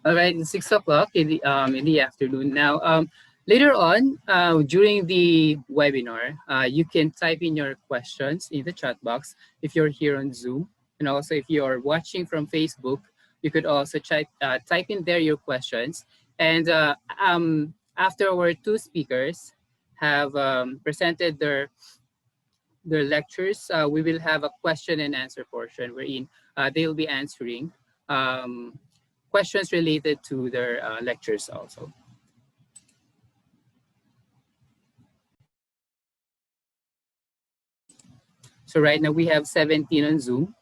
All right, it's 6 o'clock in the afternoon now. Later on, during the webinar, you can type in your questions in the chat box if you're here on Zoom, and also if you're watching from Facebook, you could also type in there your questions. And after our two speakers have presented their lectures, we will have a question and answer portion wherein they'll be answering um, questions related to their lectures also. So right now we have 17 on Zoom.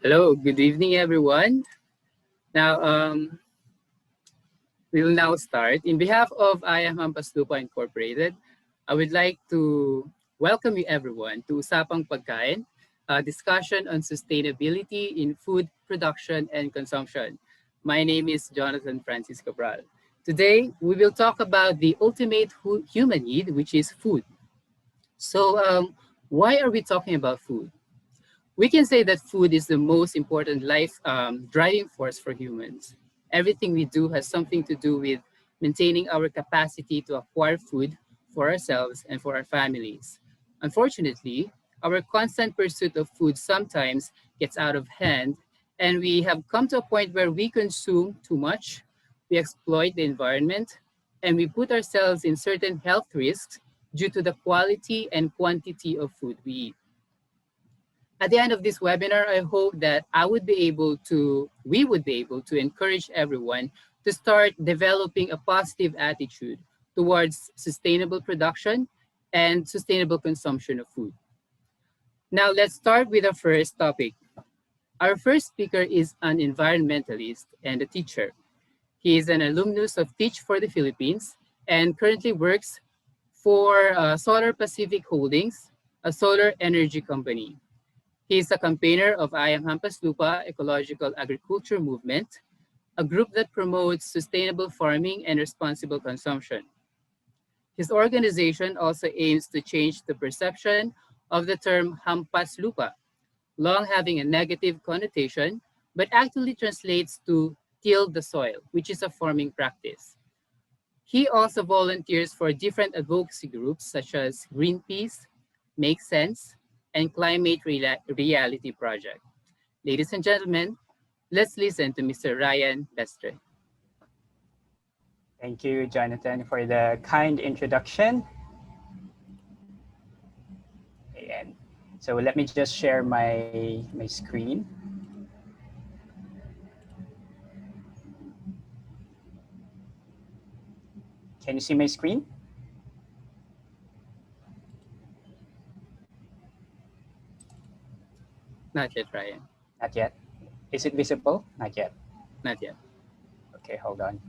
Hello, good evening, everyone. Now, we will now start. In behalf of I am HampasLupa Incorporated, I would like to welcome you everyone to Usapang Pagkain, a discussion on sustainability in food production and consumption. My name is Jonathan Francis Cabral. Today, we will talk about the ultimate human need, which is food. So, Why are we talking about food? We can say that food is the most important life driving force for humans. Everything we do has something to do with maintaining our capacity to acquire food for ourselves and for our families. Unfortunately, our constant pursuit of food sometimes gets out of hand, and we have come to a point where we consume too much, we exploit the environment, and we put ourselves in certain health risks due to the quality and quantity of food we eat. At the end of this webinar, I hope that we would be able to encourage everyone to start developing a positive attitude towards sustainable production and sustainable consumption of food. Now, let's start with our first topic. Our first speaker is an environmentalist and a teacher. He is an alumnus of Teach for the Philippines and currently works for Solar Pacific Holdings, a solar energy company. He is a campaigner of I Am HampasLupa Ecological Agriculture Movement, a group that promotes sustainable farming and responsible consumption. His organization also aims to change the perception of the term HampasLupa, long having a negative connotation, but actually translates to till the soil, which is a farming practice. He also volunteers for different advocacy groups such as Greenpeace, Make Sense, and Reality Project. Ladies and gentlemen, let's listen to Mr. Ryan Bestre. Thank you, Jonathan, for the kind introduction. And so let me just share my screen. Can you see my screen? Not yet, Ryan. Not yet. Is it visible? Not yet. Not yet. Okay, hold on.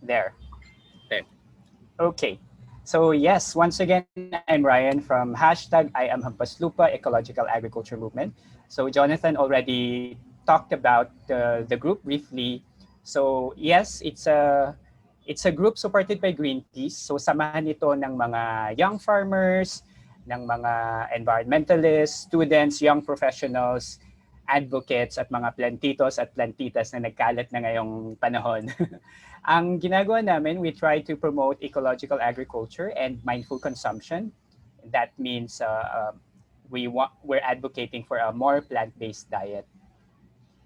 There. There. Okay. So yes, once again, I'm Ryan from #IamHampasLupa Ecological Agriculture Movement. So Jonathan already talked about the group briefly. So yes, it's a group supported by Greenpeace. So samahan ito ng mga young farmers, ng mga environmentalists, students, young professionals, advocates at mga plantitos at plantitas na nagkalat na ngayong panahon. Ang ginagawa namin, we try to promote ecological agriculture and mindful consumption. That means we're advocating for a more plant-based diet.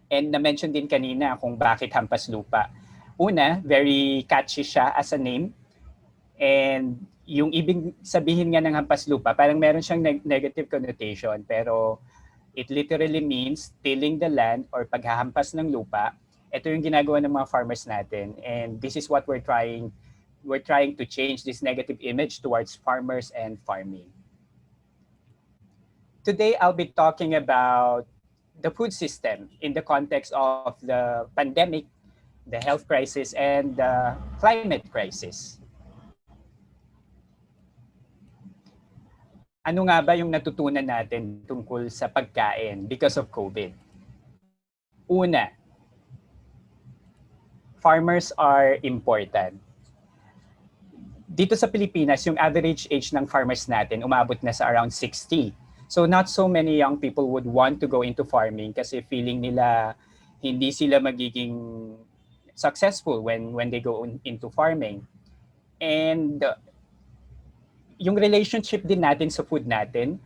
And na-mention din kanina kung bakit hampas lupa. Una, very catchy siya as a name. And yung ibig sabihin nga ng hampas lupa, parang meron siyang negative connotation. Pero it literally means tilling the land or paghahampas ng lupa. Ito yung ginagawa ng mga farmers natin. And this is what we're trying to change this negative image towards farmers and farming. Today, I'll be talking about the food system in the context of the pandemic, the health crisis, and the climate crisis. Ano nga ba yung natutunan natin tungkol sa pagkain because of COVID? Una, farmers are important. Dito sa Pilipinas, yung average age ng farmers natin umabot na sa around 60. So not so many young people would want to go into farming kasi feeling nila hindi sila magiging successful when they go into farming. And yung relationship din natin sa food natin,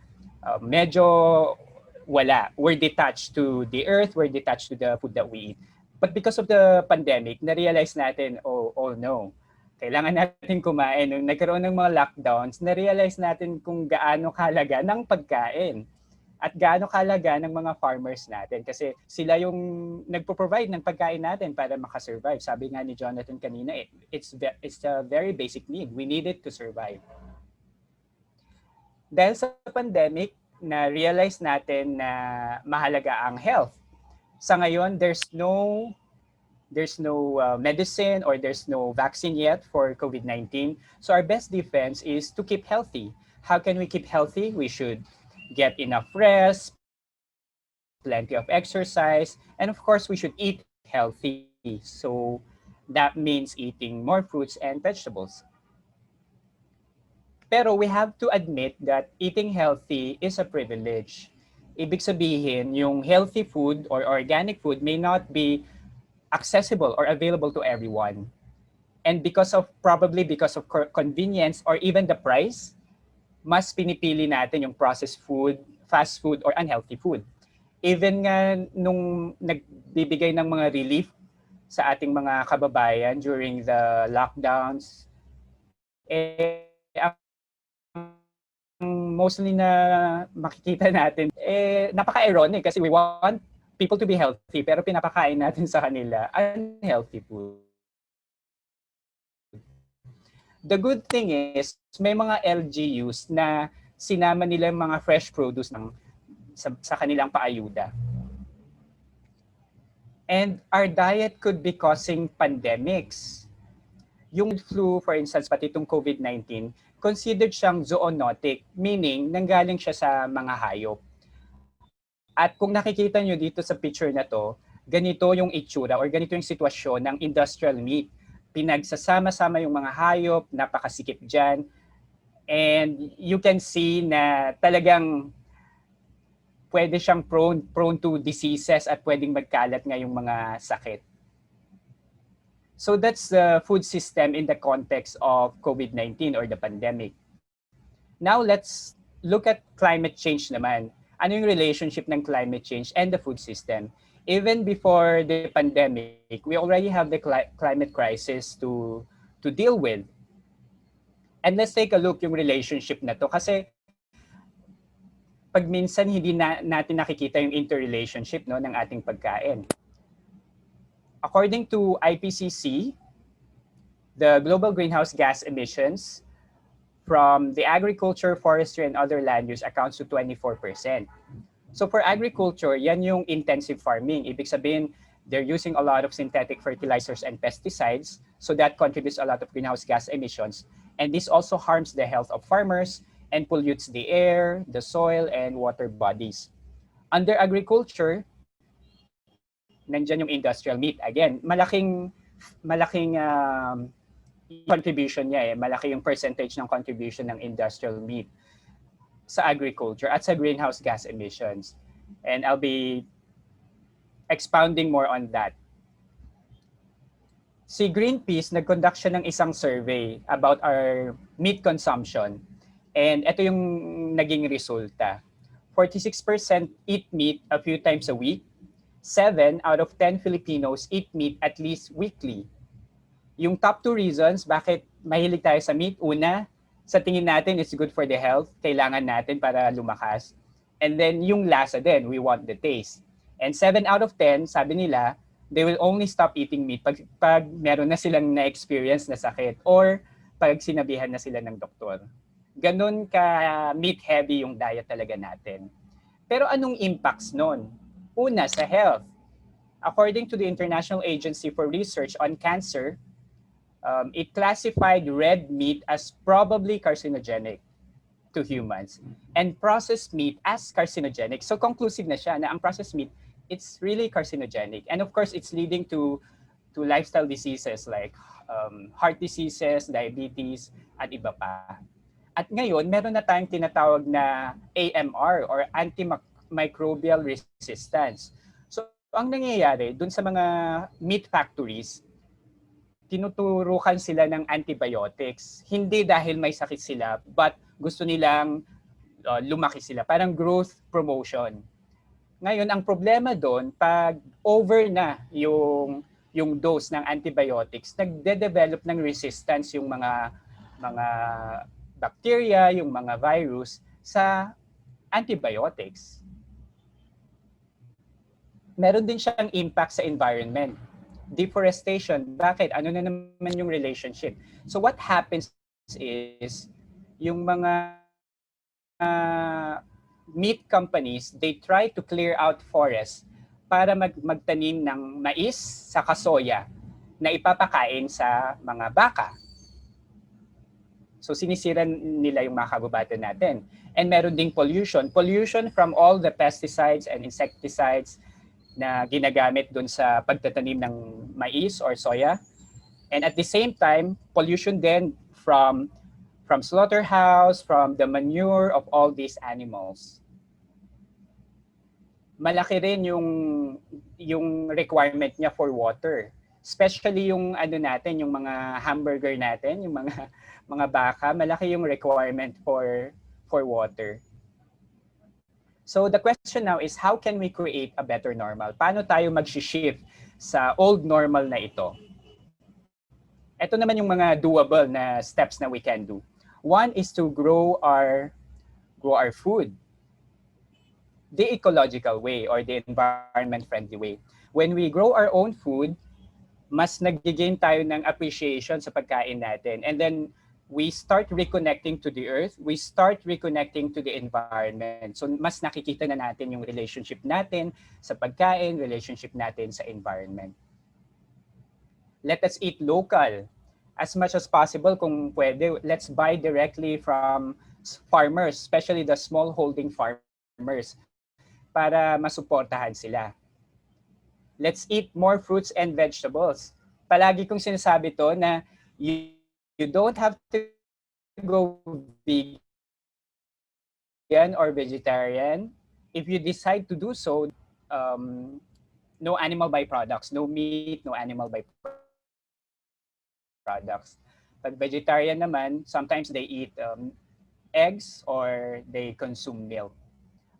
medyo wala. We're detached to the earth, we're detached to the food that we eat. But because of the pandemic, na-realize natin, oh no, kailangan natin kumain. Nung nagkaroon ng mga lockdowns, na-realize natin kung gaano kahalaga ng pagkain at gaano kahalaga ng mga farmers natin. Kasi sila yung nagpo-provide ng pagkain natin para makasurvive. Sabi nga ni Jonathan kanina, it's a very basic need. We need it to survive. Dahil sa pandemic, na-realize natin na mahalaga ang health. Sa ngayon, there's no medicine or there's no vaccine yet for COVID-19. So our best defense is to keep healthy. How can we keep healthy? We should get enough rest, plenty of exercise, and of course, we should eat healthy. So that means eating more fruits and vegetables. Pero we have to admit that eating healthy is a privilege. Ibig sabihin, yung healthy food or organic food may not be accessible or available to everyone. And probably because of convenience or even the price, mas pinipili natin yung processed food, fast food, or unhealthy food. Even nga nung nagbibigay ng mga relief sa ating mga kababayan during the lockdowns, ang mostly na makikita natin, napaka-ironic kasi we want people to be healthy pero pinapakain natin sa kanila unhealthy food. The good thing is, may mga LGUs na sinama nila yung mga fresh produce sa kanilang paayuda. And our diet could be causing pandemics. Yung flu, for instance, pati itong COVID-19, considered siyang zoonotic, meaning nanggaling siya sa mga hayop. At kung nakikita nyo dito sa picture na to, ganito yung itsura or ganito yung sitwasyon ng industrial meat. Pinagsasama-sama yung mga hayop, napakasikip dyan. And you can see na talagang pwede siyang prone to diseases at pwedeng magkalat nga yung mga sakit. So that's the food system in the context of COVID-19 or the pandemic. Now let's look at climate change naman. Ano yung relationship ng climate change and the food system? Even before the pandemic, we already have the climate crisis to deal with. And let's take a look yung relationship na to kasi pag minsan hindi natin nakikita yung interrelationship no ng ating pagkain. According to IPCC, the global greenhouse gas emissions from the agriculture, forestry, and other land use accounts to 24%. So for agriculture, yan yung intensive farming. Ibig sabihin, they're using a lot of synthetic fertilizers and pesticides, so that contributes a lot of greenhouse gas emissions. And this also harms the health of farmers and pollutes the air, the soil, and water bodies. Under agriculture, nandyan yung industrial meat. Again, malaking contribution niya malaki yung percentage ng contribution ng industrial meat sa agriculture at sa greenhouse gas emissions. And I'll be expounding more on that. Si Greenpeace, nag-conduct siya ng isang survey about our meat consumption. And ito yung naging resulta. 46% eat meat a few times a week. 7 out of 10 Filipinos eat meat at least weekly. Yung top 2 reasons bakit mahilig tayo sa meat, una, sa tingin natin it's good for the health, kailangan natin para lumakas. And then yung lasa din, we want the taste. And 7 out of 10, sabi nila, they will only stop eating meat pag meron na silang na-experience na sakit or pag sinabihan na sila ng doktor. Ganun ka meat heavy yung diet talaga natin. Pero anong impacts nun? Una, sa health. According to the International Agency for Research on Cancer, it classified red meat as probably carcinogenic to humans and processed meat as carcinogenic. So conclusive na siya na ang processed meat, it's really carcinogenic. And of course, it's leading to lifestyle diseases like heart diseases, diabetes, at iba pa. At ngayon, meron na tayong tinatawag na AMR or antimicrobial resistance. So ang nangyayari dun sa mga meat factories, tinuturukan sila ng antibiotics. Hindi dahil may sakit sila, but gusto nilang lumaki sila. Parang growth promotion. Ngayon, ang problema doon, pag over na yung dose ng antibiotics, nagde-develop ng resistance yung mga bacteria, yung mga virus sa antibiotics. Meron din siyang impact sa environment. Deforestation. Bakit? Ano na naman yung relationship? So what happens is, yung mga meat companies, they try to clear out forests para magtanim ng mais sa soya na ipapakain sa mga baka. So sinisira nila yung mga kababatan natin. And meron ding pollution. Pollution from all the pesticides and insecticides na ginagamit dun sa pagtatanim ng mais or soya. And at the same time, pollution then from slaughterhouse, from the manure of all these animals. Malaki rin yung requirement niya for water. Especially yung ano natin, yung mga hamburger natin, yung mga baka, malaki yung requirement for water. So the question now is, how can we create a better normal? Paano tayo mag-shift sa old normal na ito? Ito naman yung mga doable na steps na we can do. One is to grow our food the ecological way or the environment-friendly way. When we grow our own food, mas nag-gain tayo ng appreciation sa pagkain natin. And then we start reconnecting to the earth, we start reconnecting to the environment. So mas nakikita na natin yung relationship natin sa pagkain, relationship natin sa environment. Let us eat local. As much as possible, kung pwede, let's buy directly from farmers, especially the small holding farmers, para masuportahan sila. Let's eat more fruits and vegetables. Palagi kong sinasabi to na you don't have to go vegan or vegetarian. If you decide to do so, no animal byproducts, no meat, no animal byproducts. Pag vegetarian naman, sometimes they eat eggs or they consume milk.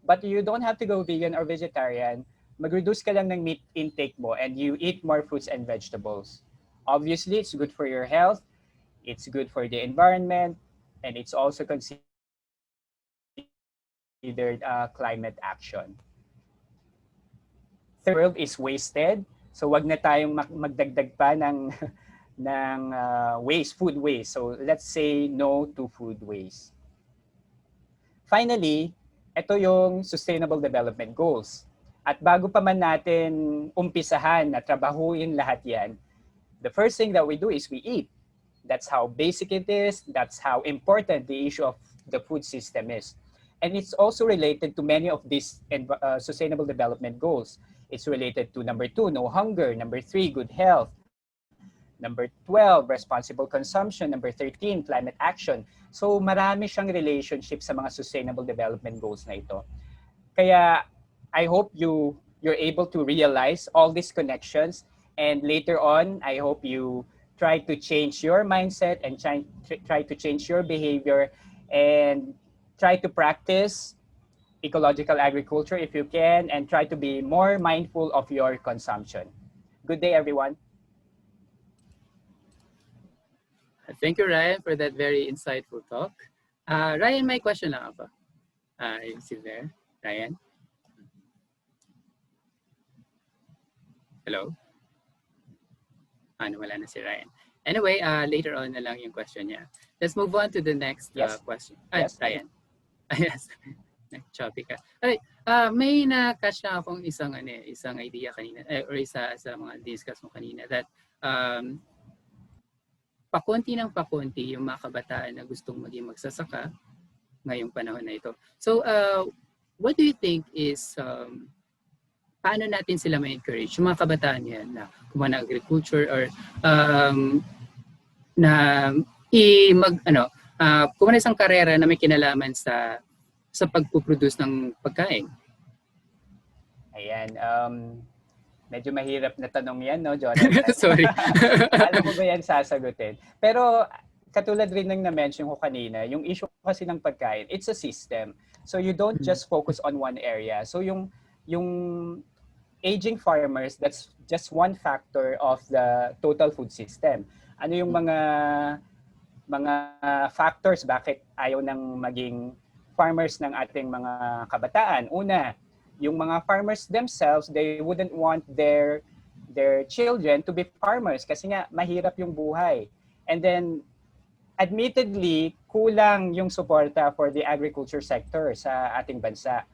But you don't have to go vegan or vegetarian. Mag-reduce ka lang ng meat intake mo and you eat more fruits and vegetables. Obviously, it's good for your health, it's good for the environment, and it's also considered climate action. Third, world is wasted. So wag na tayong magdagdag pa ng waste, food waste. So let's say no to food waste. Finally, ito yung Sustainable Development Goals. At bago pa man natin umpisahan na trabahuin lahat yan, the first thing that we do is we eat. That's how basic it is. That's how important the issue of the food system is. And it's also related to many of these Sustainable Development Goals. It's related to number 2, no hunger. Number 3, good health. Number 12, responsible consumption. Number 13, climate action. So marami siyang relationship sa mga Sustainable Development Goals na ito. Kaya I hope you're able to realize all these connections, and later on, I hope you try to change your mindset and try to change your behavior and try to practice ecological agriculture if you can, and try to be more mindful of your consumption. Good day, everyone. Thank you, Ryan, for that very insightful talk. Ryan, may question lang ako. Is he there? Ryan? Hello? Wala na si Ryan. Anyway, later on na lang yung question niya. Let's move on to the next question. Yes. Ryan. Yes. Choppy ka. Alright, may na-catch na akong isang idea kanina, or isa sa mga discuss mo kanina, that pakunti ng pakunti yung mga kabataan na gustong maging magsasaka ngayong panahon na ito. So, what do you think is, paano natin sila ma-encourage, yung mga kabataan yan na kumuha ng agriculture or kumuha ng isang karera na may kinalaman sa pagpuproduce ng pagkain? Ayan, medyo mahirap na tanong yan, no, Jonathan? Sorry. Alam ko ba yan sasagutin? Pero katulad rin ng na-mention ko kanina, yung issue kasi ng pagkain, it's a system. So you don't just focus on one area. So yung aging farmers, that's just one factor of the total food system. Ano yung mga factors bakit ayaw nang maging farmers ng ating mga kabataan? Una, yung mga farmers themselves, they wouldn't want their children to be farmers kasi nga mahirap yung buhay. And then, admittedly, kulang yung suporta for the agriculture sector sa ating bansa.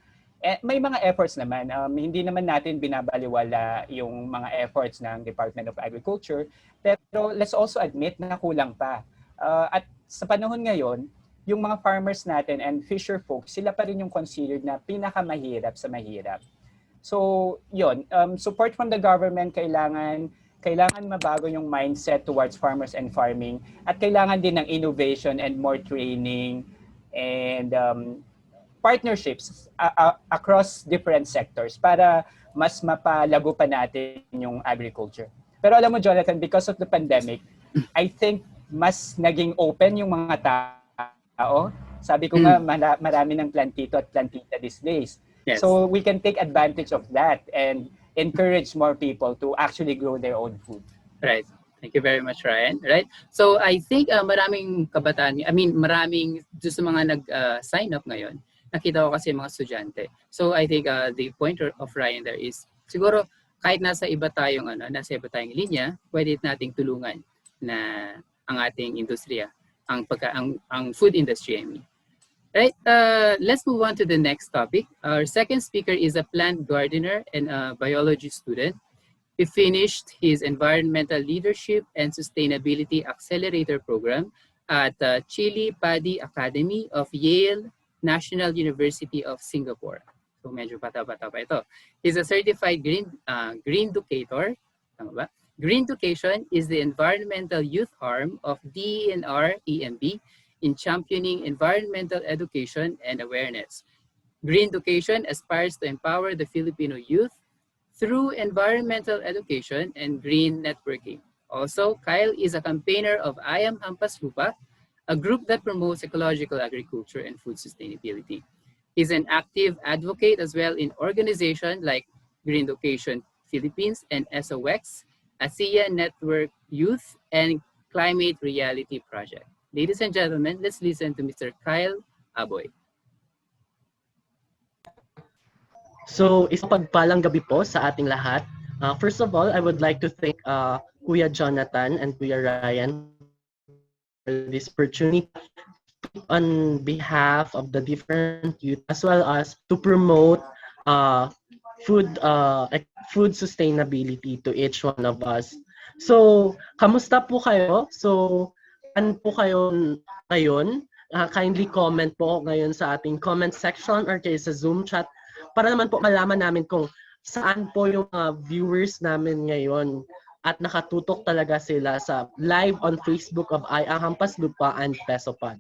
May mga efforts naman. Hindi naman natin binabaliwala yung mga efforts ng Department of Agriculture, pero let's also admit na kulang pa. At sa panahon ngayon, yung mga farmers natin and fisher folks, sila pa rin yung considered na pinakamahirap sa mahirap. So, yun, support from the government, kailangan mabago yung mindset towards farmers and farming, at kailangan din ng innovation and more training and partnerships across different sectors para mas mapalago pa natin yung agriculture. Pero alam mo, Jonathan, because of the pandemic, I think mas naging open yung mga tao. Sabi ko nga, marami ng plantito at plantita these days. Yes. So we can take advantage of that and encourage more people to actually grow their own food. Right. Thank you very much, Ryan. Right. So I think maraming kabataan, maraming doon sa mga nag-sign up ngayon, nakita ko kasi mga estudyante. So I think the pointer of Ryan there is, siguro kahit nasa iba tayong linya, pwede nating tulungan na ang ating industriya, ang food industry, I mean. Right, let's move on to the next topic. Our second speaker is a plant gardener and a biology student. He finished his Environmental Leadership and Sustainability Accelerator program at Chile Paddy Academy of Yale National University of Singapore. So medyo bata-bata pa ito. He's a certified green educator. Tama ba? Green Education is the environmental youth arm of DENR EMB in championing environmental education and awareness. Green Education aspires to empower the Filipino youth through environmental education and green networking. Also, Kyle is a campaigner of I Am HampasLupa, a group that promotes ecological agriculture and food sustainability. He's an active advocate as well in organizations like Green Education Philippines and SOX, ASEAN Network Youth, and Climate Reality Project. Ladies and gentlemen, let's listen to Mr. Kyle Aboy. So, isang pagpalang gabi po sa ating lahat. First of all, I would like to thank Kuya Jonathan and Kuya Ryan for this opportunity on behalf of the different youth, as well as to promote food sustainability to each one of us. So, kamusta po kayo? So, ano po kayo ngayon? Kindly comment po ngayon sa ating comment section or kaya sa Zoom chat para naman po malaman namin kung saan po yung mga viewers namin ngayon at nakatutok talaga sila sa live on Facebook of I Am HampasLupa and Pesopod.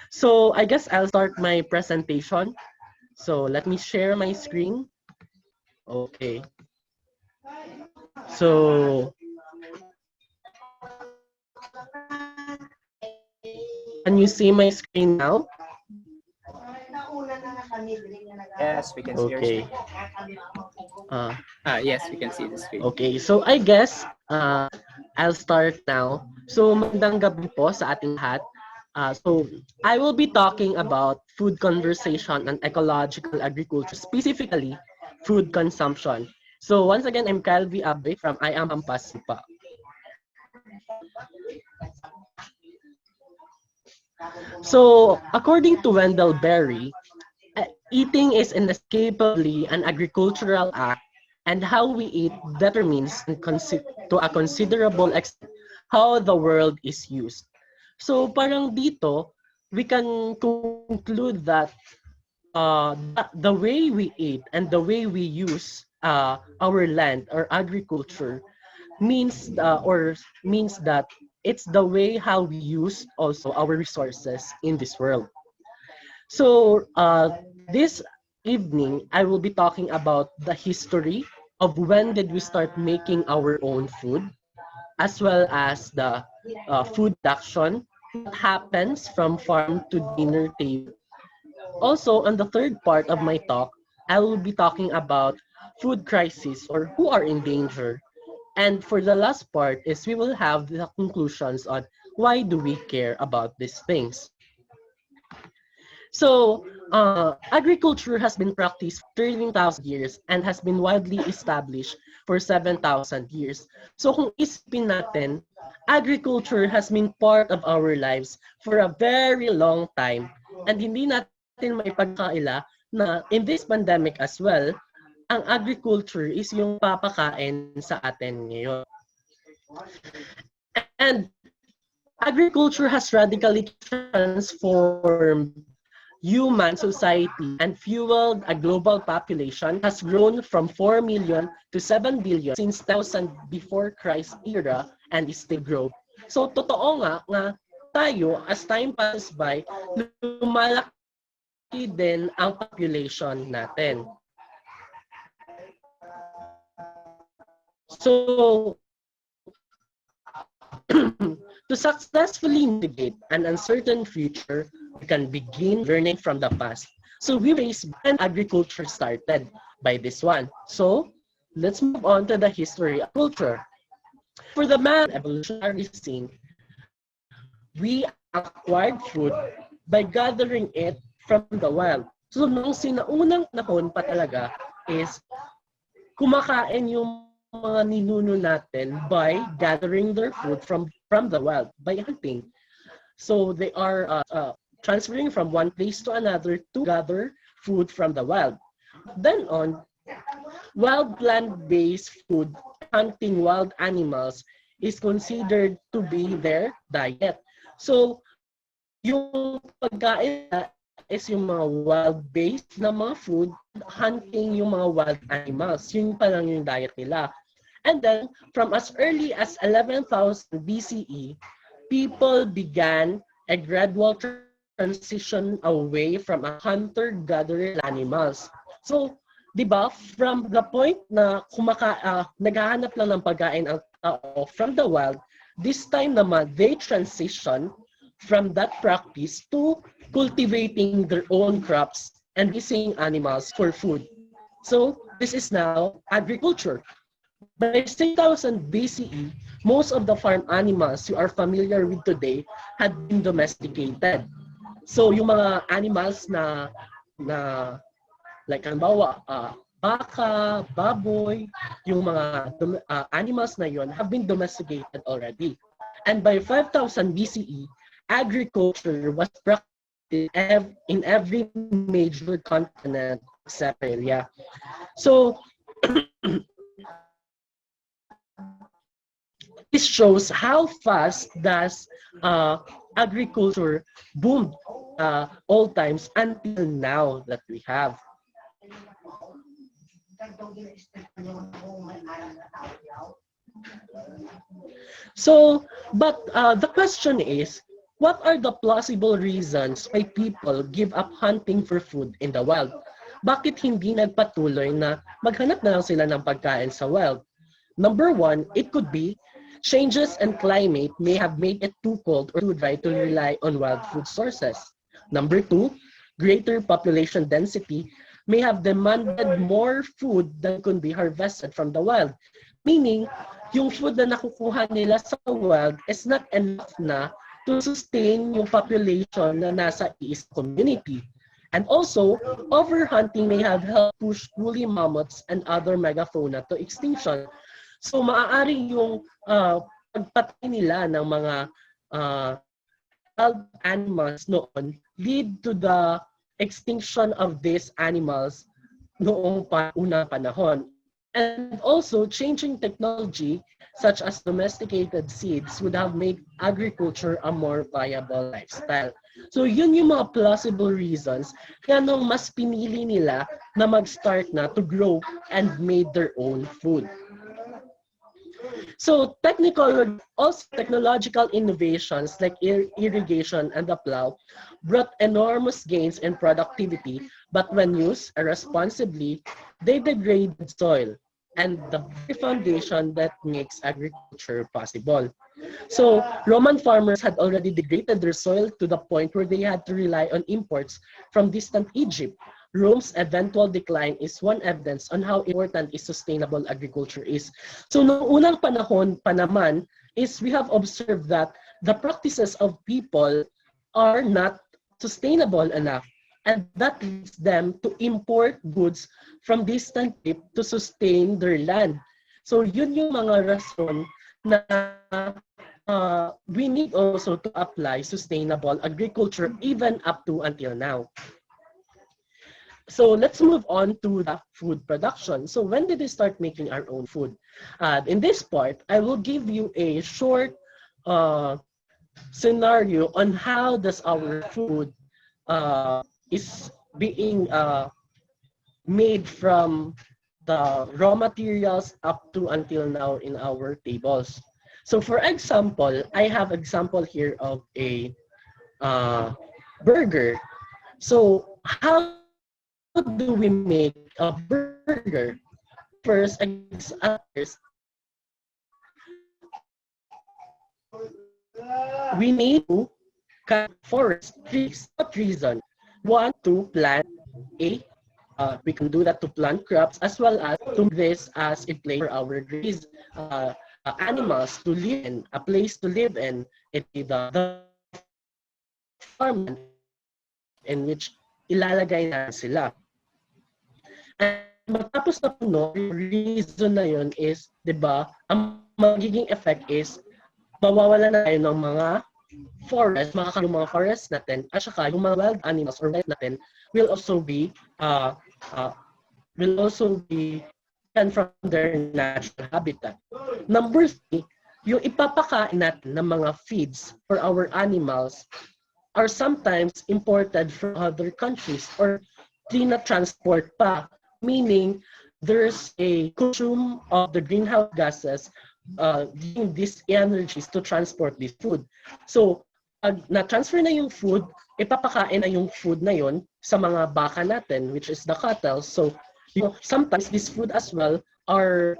So I guess I'll start my presentation. So let me share my screen. Okay. So can you see my screen now? Yes, we can see your screen. Yes, we can see the screen. Okay, so I guess I'll start now. So magandang gabi po sa ating lahat. So I will be talking about food conversation and ecological agriculture, specifically food consumption. So once again, I'm Kyle Aboy from I Am HampasLupa. So according to Wendell Berry, eating is inescapably an agricultural act, and how we eat determines to a considerable extent how the world is used. So parang dito, we can conclude that the way we eat and the way we use our land or agriculture means that it's the way how we use also our resources in this world. So this evening, I will be talking about the history of when did we start making our own food, as well as the food production, what happens from farm to dinner table. Also, on the third part of my talk, I will be talking about food crisis or who are in danger. And for the last part is we will have the conclusions on why do we care about these things. So, agriculture has been practiced for 13,000 years and has been widely established for 7,000 years. So, kung isipin natin, agriculture has been part of our lives for a very long time. And hindi natin may pagkaila na in this pandemic as well, ang agriculture is yung papakain sa atin ngayon. And Agriculture has radically transformed human society and fueled a global population has grown from 4 million to 7 billion since 1000 before Christ era and is still growing. So totoo nga tayo as time passes by, lumalaki din ang population natin. So to successfully navigate an uncertain future, we can begin learning from the past. So we raise when agriculture started by this one. So let's move on to the history of culture. For the man evolutionary scene, we acquired food by gathering it from the wild. So nung sinaunang panahon pa talaga is kumakain yung mga ninuno natin by gathering their food from the wild by hunting. So they are transferring from one place to another to gather food from the wild. Then on, wild plant-based food and hunting wild animals is considered to be their diet. So yung pagkain nila is yung mga wild-based na mga food, hunting yung mga wild animals. Yun pa lang yung diet nila. And then, from as early as 11,000 BCE, people began a gradual transition away from a hunter-gatherer animals. So, di ba, from the point na naghahanap lang ng pagkain ang tao from the wild, this time naman, they transition from that practice to cultivating their own crops and raising animals for food. So, this is now agriculture. By 6000 BCE, most of the farm animals you are familiar with today had been domesticated. So, yung mga animals na like halimbawa, baka, baboy, yung mga animals na yon have been domesticated already. And by 5000 BCE, agriculture was practiced in every major continent except Australia. So, this shows how fast does agriculture boomed all times until now that we have. So, but the question is, what are the plausible reasons why people give up hunting for food in the wild? Bakit hindi nagpatuloy na maghanap na lang sila ng pagkain sa wild? Number one, it could be changes in climate may have made it too cold or too dry to rely on wild food sources. Number two, greater population density may have demanded more food than could be harvested from the wild. Meaning, yung food na nakukuha nila sa wild is not enough na to sustain yung population na nasa east community. And also, overhunting may have helped push woolly mammoths and other megafauna to extinction. So maaari yung pagpatay nila ng mga wild animals noon lead to the extinction of these animals noong unang panahon. And also, changing technology such as domesticated seeds would have made agriculture a more viable lifestyle. So yun yung mga plausible reasons kaya nung mas pinili nila na mag-start na to grow and made their own food. So technological innovations like irrigation and the plow brought enormous gains in productivity, but when used irresponsibly, they degraded soil and the very foundation that makes agriculture possible. So Roman farmers had already degraded their soil to the point where they had to rely on imports from distant Egypt. Rome's eventual decline is one evidence on how important is sustainable agriculture is. So noong unang panahon pa naman is we have observed that the practices of people are not sustainable enough, and that leads them to import goods from distant trip to sustain their land. So yun yung mga rason na we need also to apply sustainable agriculture even up to until now. So let's move on to the food production. So when did we start making our own food? In this part, I will give you a short scenario on how does our food is being made from the raw materials up to until now in our tables. So for example, I have example here of a burger. So how do we make a burger? First, we need to cut forest trees. What reason? One, to plant a we can do that to plant crops as well as to make this as a place for our raised animals to live in, a place to live in. It be the farmland in which ilalagay natin sila. And matapos na puno, yung reason na yun is, di ba, ang magiging effect is mawawalan na tayo ng mga forest, makakalayo yung mga forest natin, at saka yung mga wild animals or wildlife natin uh, will also be taken from their natural habitat. Number three, yung ipapakain natin ng mga feeds for our animals are sometimes imported from other countries or transport pa, meaning there's a consume of the greenhouse gases giving these energies to transport this food. So, pag na-transfer na yung food, ipapakain na yung food na yon sa mga baka natin, which is the cattle. So, sometimes this food as well are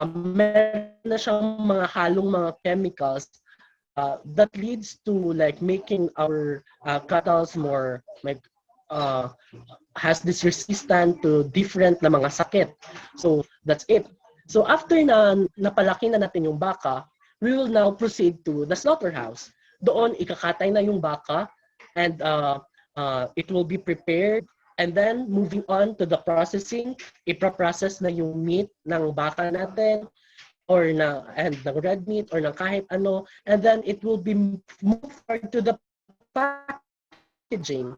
meron na siyang mga halong mga chemicals that leads to like making our cattle more like has this resistant to different na mga sakit. So that's it. So after na napalaki na natin yung baka, we will now proceed to the slaughterhouse. Doon ikakatay na yung baka and it will be prepared. And then moving on to the processing, ipaprocess na yung meat ng baka natin or and the red meat or ng kahit ano, and then it will be moved forward to the packaging.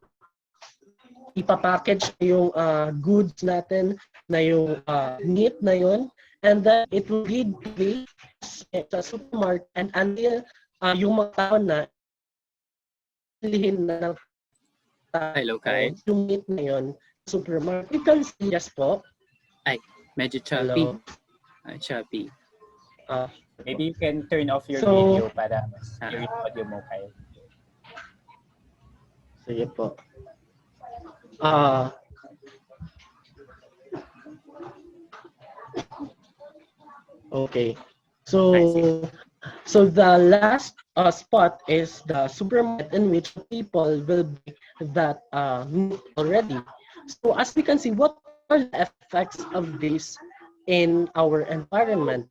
Ipapackage yung goods natin na yung meat na yun, and then it will lead to sa supermarket and until yung mga tao na lihin na ng Hello, Kai. yung meat na yun supermarket. You can see yes po. Ay, medyo choppy. Hello. Choppy. Maybe you can turn off your video para mas yung audio mo, Kyle. Sige po. Okay. So the last spot is the supermarket in which people will be that meat already. So as we can see, what are the effects of this in our environment?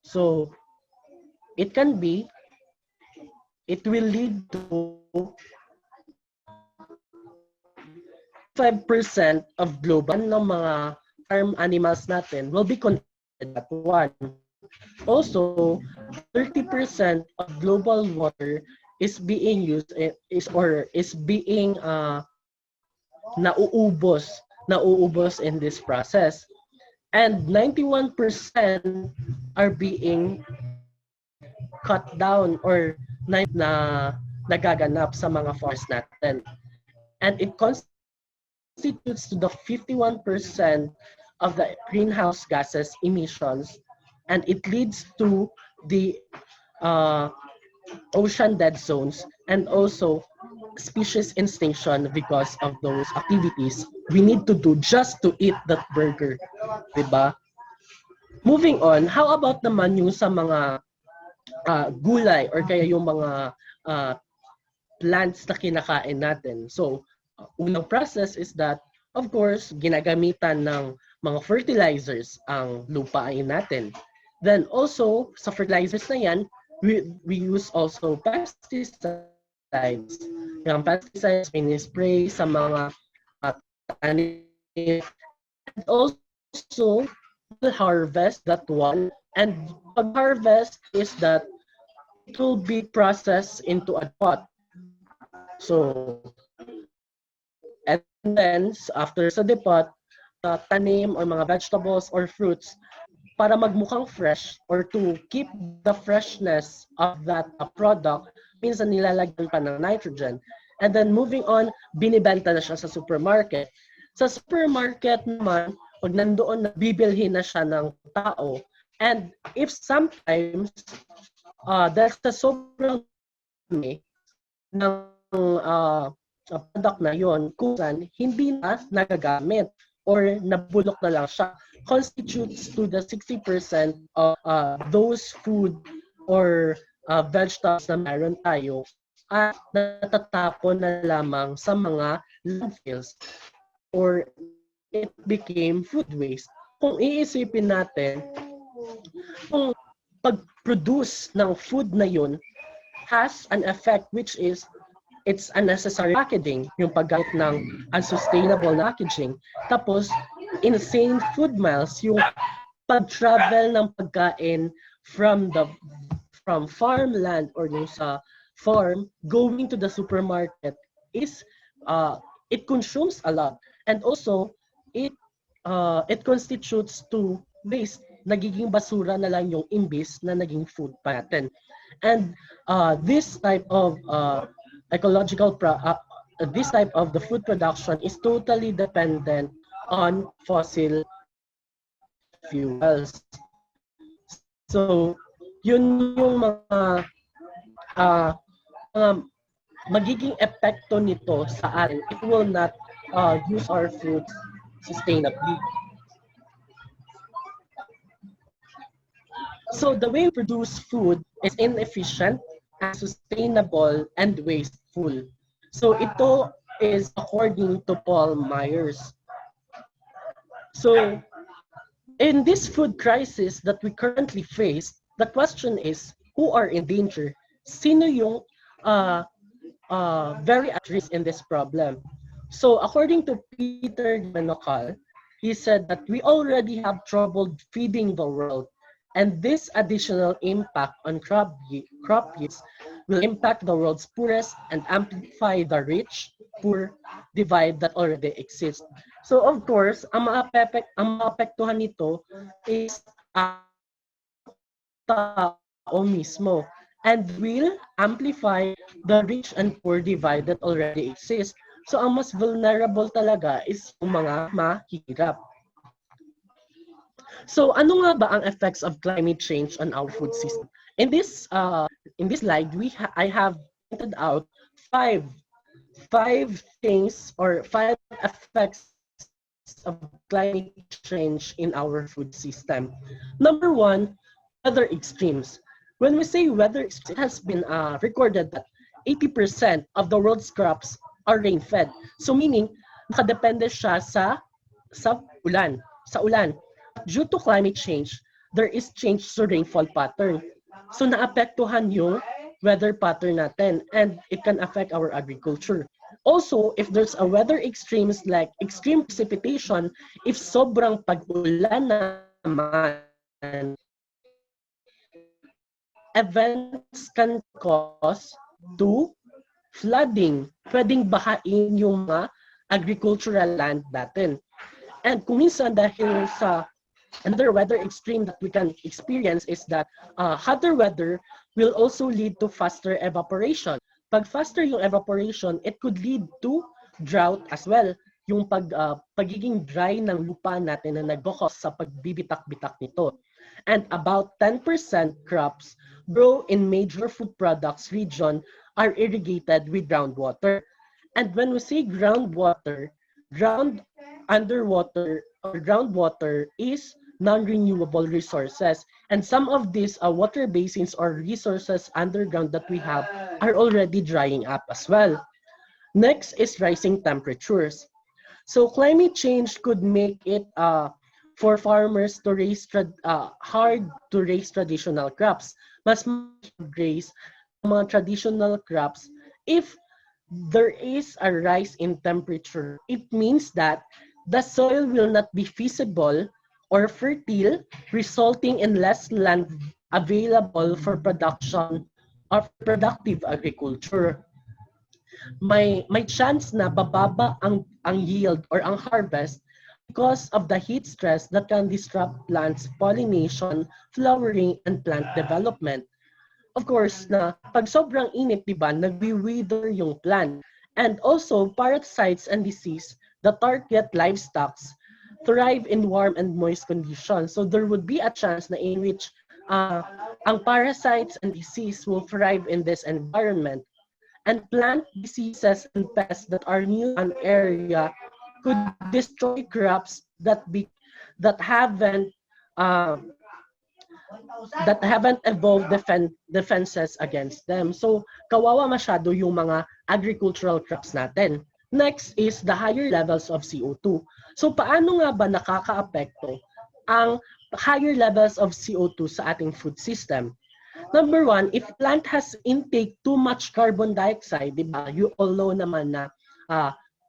So it will lead to 5% of global ng mga farm animals natin will be connected at one. Also, 30% of global water is being used is being nauubos in this process. And 91% are being cut down or na nagaganap sa mga forests natin. And it constitutes to the 51% of the greenhouse gases emissions, and it leads to the ocean dead zones and also species extinction because of those activities we need to do just to eat that burger, diba? Moving on, how about naman yung sa mga gulay or kaya yung mga plants na kinakain natin? So, unang process is that, of course, ginagamitan ng mga fertilizers ang lupain natin. Then also, sa fertilizers na yan, we use also pesticides. Yung pesticides, spray sa mga tanim. And also, we'll harvest that one. And pag-harvest is that it will be processed into a pot. So, and then after sa depot, tanim or mga vegetables or fruits para magmukhang fresh or to keep the freshness of that product, minsan nilalagyan pa ng nitrogen. And then moving on, binibenta na siya sa supermarket. Sa supermarket naman, pag nandoon na bibilhin na siya ng tao, and if sometimes, dahil sa sobrang dami ng product na yon, kusan hindi na nagagamit or nabulok na lang siya, constitutes to the 60% of those food or vegetables na meron tayo at natatapon na lamang sa mga landfills or it became food waste. Kung iisipin natin, kung pag-produce ng food na yun has an effect which is it's unnecessary packaging, yung paggamit ng unsustainable packaging. Tapos, insane food miles, yung pag-travel ng pagkain from farmland or yung sa farm going to the supermarket is it consumes a lot, and also it constitutes to waste. Nagiging basura na lang yung imbis na naging food pa natin. And this type of this type of the food production is totally dependent on fossil fuels. So, yun yung mga magiging epekto nito sa atin. It will not use our food sustainably. So the way we produce food is inefficient, unsustainable, and wasteful. So ito is according to Paul Myers. So in this food crisis that we currently face, the question is, who are in danger? Sino yung very at risk in this problem? So according to Peter Menokal, he said that we already have trouble feeding the world. And this additional impact on crop yields will impact the world's poorest and amplify the rich-poor divide that already exists. So of course, ang maapektuhan nito is tao mismo, and will amplify the rich and poor divide that already exists. So ang mas vulnerable talaga is yung mga mahihirap. So ano nga ba ang effects of climate change on our food system? In this slide, I have pointed out five things or 5 effects of climate change in our food system. Number 1, weather extremes. When we say weather extremes, it has been recorded that 80% of the world's crops are rain-fed. So meaning, nakadepende siya sa ulan. Due to climate change, there is change to rainfall pattern. So naapektuhan yung weather pattern natin, and it can affect our agriculture. Also, if there's a weather extremes like extreme precipitation, if sobrang pag-ulan naman, events can cause to flooding. Pwedeng bahain yung mga agricultural land natin. And kung minsan dahil sa another weather extreme that we can experience is that hotter weather will also lead to faster evaporation. Pag faster yung evaporation, it could lead to drought as well. Yung pagiging dry ng lupa natin na nag-cause sa pagbibitak-bitak nito. And about 10% crops grow in major food products region are irrigated with groundwater. And when we say groundwater, groundwater is non-renewable resources. And some of these water basins or resources underground that we have are already drying up as well. Next is rising temperatures. So climate change could make it for farmers to raise hard to raise traditional crops. Mas raise mga traditional crops if there is a rise in temperature. It means that the soil will not be feasible or fertile, resulting in less land available for production of productive agriculture. May chance na bababa ang yield or ang harvest because of the heat stress that can disrupt plants' pollination, flowering, and plant development. Of course, na pag sobrang init, di ba, nagwi-wither yung plant. And also, parasites and disease that target livestock thrive in warm and moist conditions. So there would be a chance na in which ang parasites and disease will thrive in this environment. And plant diseases and pests that are new to an area could destroy crops that uh, haven't evolved defenses against them. So, kawawa masyado yung mga agricultural crops natin. Next is the higher levels of CO2. So, paano nga ba nakakaapekto ang higher levels of CO2 sa ating food system? Number one, if plant has intake too much carbon dioxide, di ba? You all know naman na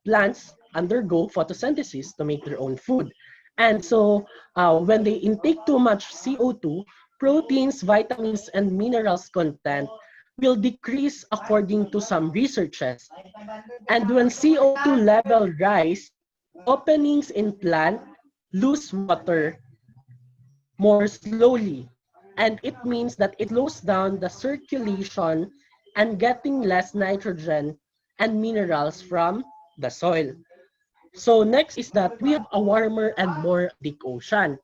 plants undergo photosynthesis to make their own food. And so, when they intake too much CO2, proteins, vitamins, and minerals content will decrease according to some researches. And when CO2 level rise, openings in plant lose water more slowly. And it means that it slows down the circulation and getting less nitrogen and minerals from the soil. So next is that we have a warmer and more acidic ocean.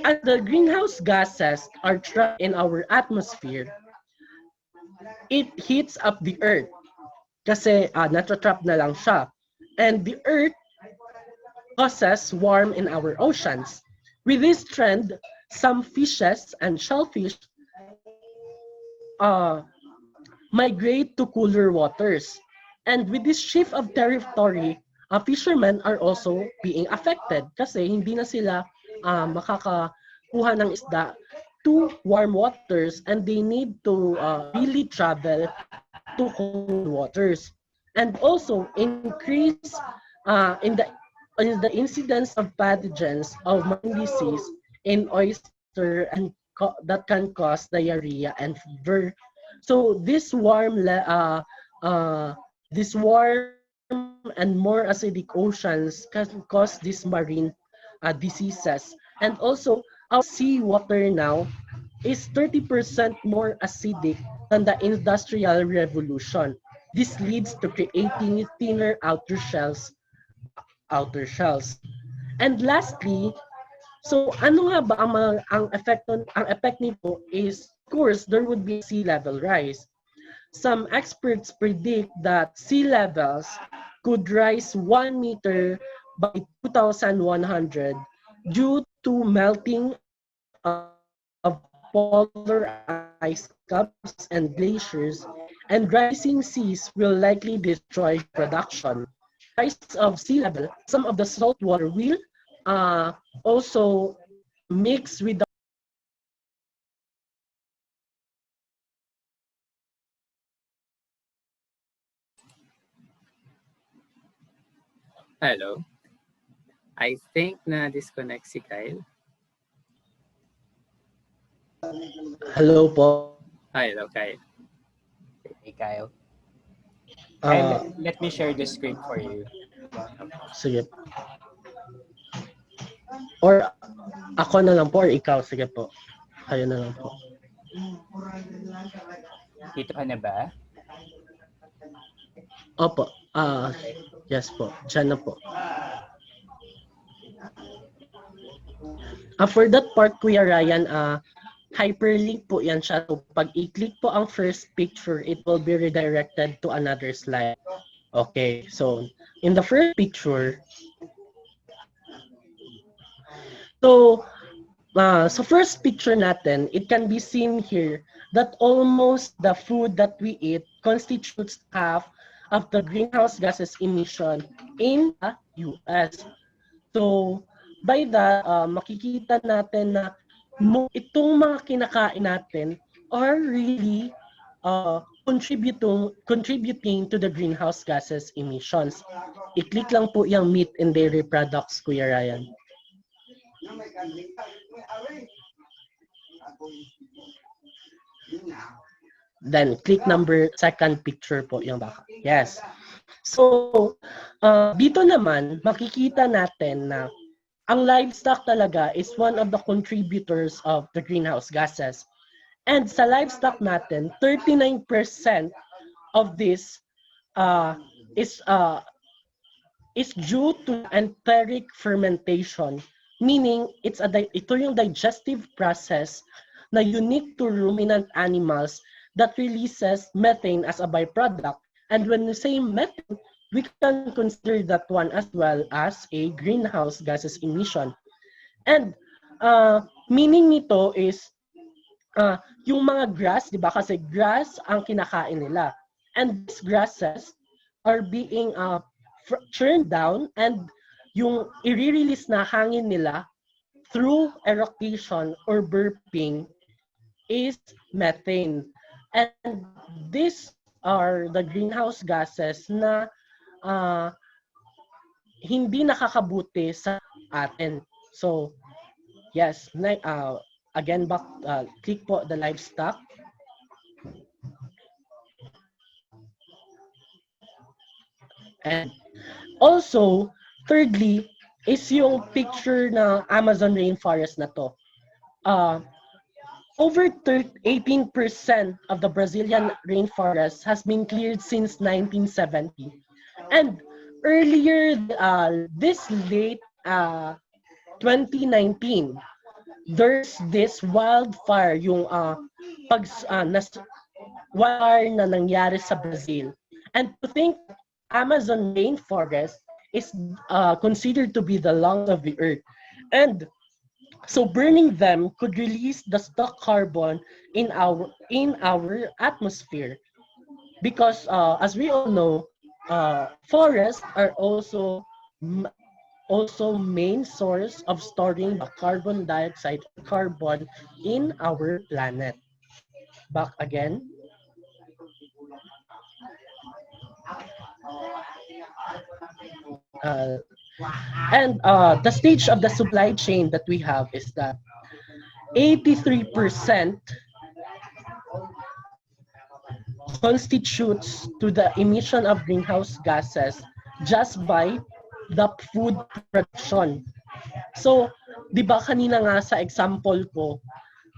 As the greenhouse gases are trapped in our atmosphere, it heats up the earth kasi natatrap na lang siya. And the earth causes warm in our oceans. With this trend, some fishes and shellfish migrate to cooler waters. And with this shift of territory, fishermen are also being affected kasi hindi na sila makakakuha ng isda to warm waters and they need to really travel to cold waters. And also increase in the incidence of pathogens of marine disease in oyster and that can cause diarrhea and fever. So this warm and more acidic oceans can cause these marine diseases. And also, our seawater now is 30% more acidic than the Industrial Revolution. This leads to creating thinner outer shells. And lastly, so ano nga ba ang effect nito is, of course, there would be a sea level rise. Some experts predict that sea levels could rise 1 meter by 2100 due to melting of polar ice caps and glaciers, and rising seas will likely destroy production. And with the rise of sea level, some of the salt water will also mix with the Hello. I think na disconnect si Kyle. hello po. Hello, Kyle. Hey, Kyle. Uh, Let me share the screen for you. Sige. Or ako na lang po or ikaw, sige po. Kayo na lang po. Dito ka na ba? Opo. Yes po. Diyan na po. For that part, Kuya Ryan, hyperlink po yan siya. So, pag i-click po ang first picture, it will be redirected to another slide. Okay, so in the first picture, so sa first picture natin, it can be seen here that almost the food that we eat constitutes half of the greenhouse gases emission in the US. So, by that, makikita natin na itong mga kinakain natin are really contributing to the greenhouse gases emissions. I-click lang po yung meat and dairy products, Kuya Ryan. Then, click second picture po yung baka. Yes. So, dito naman, makikita natin na ang livestock talaga is one of the contributors of the greenhouse gases. And sa livestock natin, 39% of this uh, is uh, is due to enteric fermentation, meaning ito yung digestive process na unique to ruminant animals that releases methane as a byproduct. And when we say methane, we can consider that one as well as a greenhouse gases emission. And meaning nito is yung mga grass, di ba? Kasi grass ang kinakain nila. And these grasses are being churned down, and yung i-release na hangin nila through eructation or burping is methane. And these are the greenhouse gases na hindi nakakabuti sa atin. So, yes, again, click po the livestock. And also, thirdly, is yung picture na Amazon rainforest na to. Over 18% of the Brazilian rainforest has been cleared since 1970. And earlier, this late 2019, there's this wildfire, yung wildfire na nangyari sa Brazil. And to think Amazon rainforest is considered to be the lungs of the earth. And so burning them could release the stock carbon in our atmosphere. Because as we all know, forests are also main source of storing the carbon dioxide or carbon in our planet. Back again. And the stage of the supply chain that we have is that 83% constitutes to the emission of greenhouse gases just by the food production. So, di ba kanina nga sa example ko,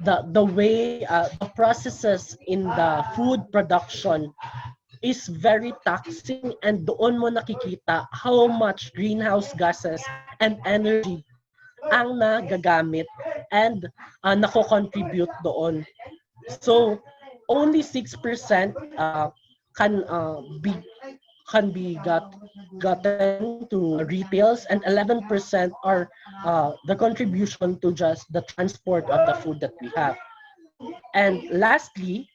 the way, the processes in the food production is very taxing, and doon mo nakikita how much greenhouse gases and energy ang nagagamit and nako-contribute doon. So, only 6% can be gotten to retails, and 11% are the contribution to just the transport of the food that we have. And lastly,